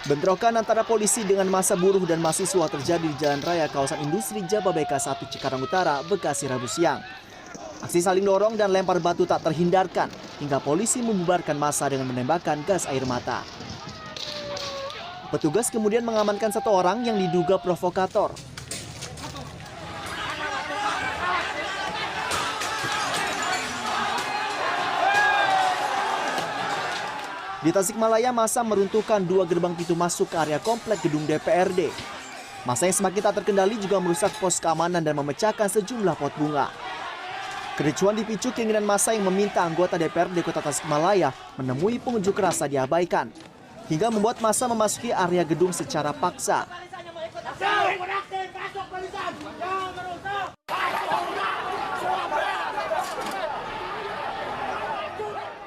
Bentrokan antara polisi dengan massa buruh dan mahasiswa terjadi di Jalan Raya Kawasan Industri Jababeka 1 Cikarang Utara, Bekasi, Rabu siang. Aksi saling dorong dan lempar batu tak terhindarkan hingga polisi membubarkan massa dengan menembakkan gas air mata. Petugas kemudian mengamankan satu orang yang diduga provokator. Di Tasikmalaya, massa meruntuhkan 2 gerbang pintu masuk ke area komplek gedung DPRD. Massa yang semakin tak terkendali juga merusak pos keamanan dan memecahkan sejumlah pot bunga. Kericuan dipicu keinginan massa yang meminta anggota DPRD Kota Tasikmalaya menemui pengunjuk rasa diabaikan, hingga membuat massa memasuki area gedung secara paksa.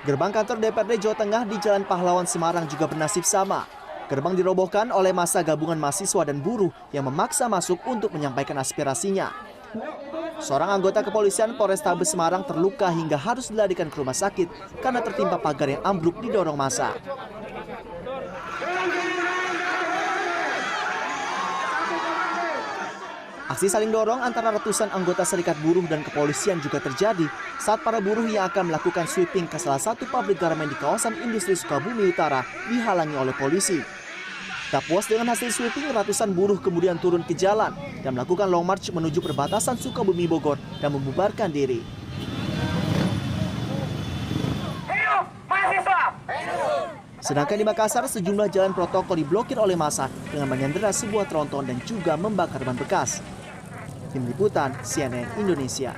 Gerbang kantor DPRD Jawa Tengah di Jalan Pahlawan Semarang juga bernasib sama. Gerbang dirobohkan oleh massa gabungan mahasiswa dan buruh yang memaksa masuk untuk menyampaikan aspirasinya. Seorang anggota kepolisian Polrestabes Semarang terluka hingga harus dilarikan ke rumah sakit karena tertimpa pagar yang ambruk didorong massa. Aksi saling dorong antara ratusan anggota serikat buruh dan kepolisian juga terjadi saat para buruh yang akan melakukan sweeping ke salah satu pabrik garmen di kawasan industri Sukabumi Utara dihalangi oleh polisi. Tak puas dengan hasil sweeping, ratusan buruh kemudian turun ke jalan dan melakukan long march menuju perbatasan Sukabumi Bogor dan membubarkan diri. Sedangkan di Makassar, sejumlah jalan protokol diblokir oleh massa dengan menyandera sebuah tronton dan juga membakar ban bekas. Tim Liputan CNN Indonesia.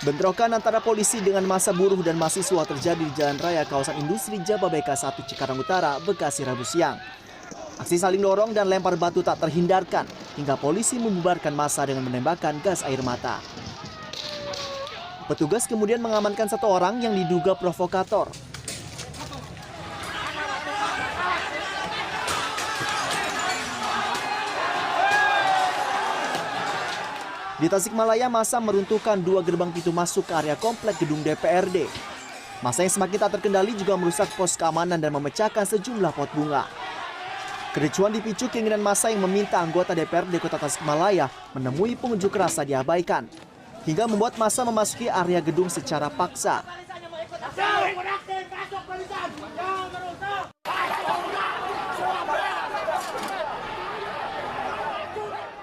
Bentrokan antara polisi dengan massa buruh dan mahasiswa terjadi di Jalan Raya Kawasan Industri Jababeka 1 Cikarang Utara, Bekasi, Rabu siang. Aksi saling dorong dan lempar batu tak terhindarkan hingga polisi membubarkan massa dengan menembakkan gas air mata. Petugas kemudian mengamankan satu orang yang diduga provokator. Di Tasikmalaya, massa meruntuhkan 2 gerbang pintu masuk ke area komplek gedung DPRD. Massa yang semakin tak terkendali juga merusak pos keamanan dan memecahkan sejumlah pot bunga. Kericuan dipicu keinginan massa yang meminta anggota DPRD Kota Tasikmalaya menemui pengunjuk rasa diabaikan, hingga membuat massa memasuki area gedung secara paksa.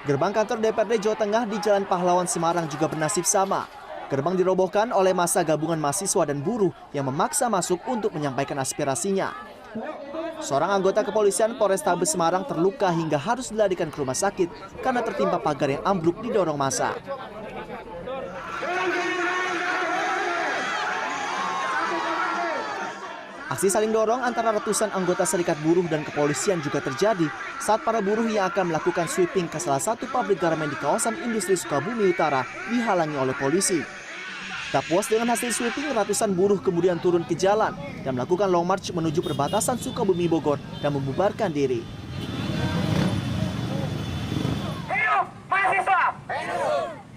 Gerbang kantor DPRD Jawa Tengah di Jalan Pahlawan Semarang juga bernasib sama. Gerbang dirobohkan oleh massa gabungan mahasiswa dan buruh yang memaksa masuk untuk menyampaikan aspirasinya. Seorang anggota kepolisian Polrestabes Semarang terluka hingga harus dilarikan ke rumah sakit karena tertimpa pagar yang ambruk didorong massa. Aksi saling dorong antara ratusan anggota serikat buruh dan kepolisian juga terjadi saat para buruh yang akan melakukan sweeping ke salah satu pabrik garmen di kawasan industri Sukabumi Utara dihalangi oleh polisi. Tak puas dengan hasil sweeping, ratusan buruh kemudian turun ke jalan dan melakukan long march menuju perbatasan Sukabumi Bogor dan membubarkan diri.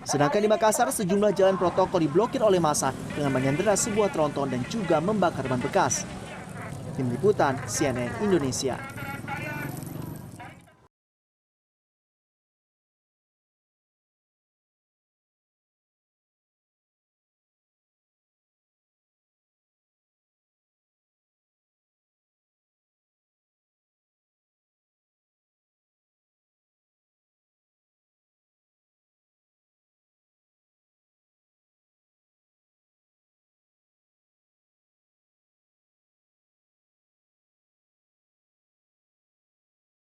Sedangkan di Makassar, sejumlah jalan protokol diblokir oleh massa dengan menyandera sebuah tronton dan juga membakar ban bekas. Tim Liputan CNN Indonesia.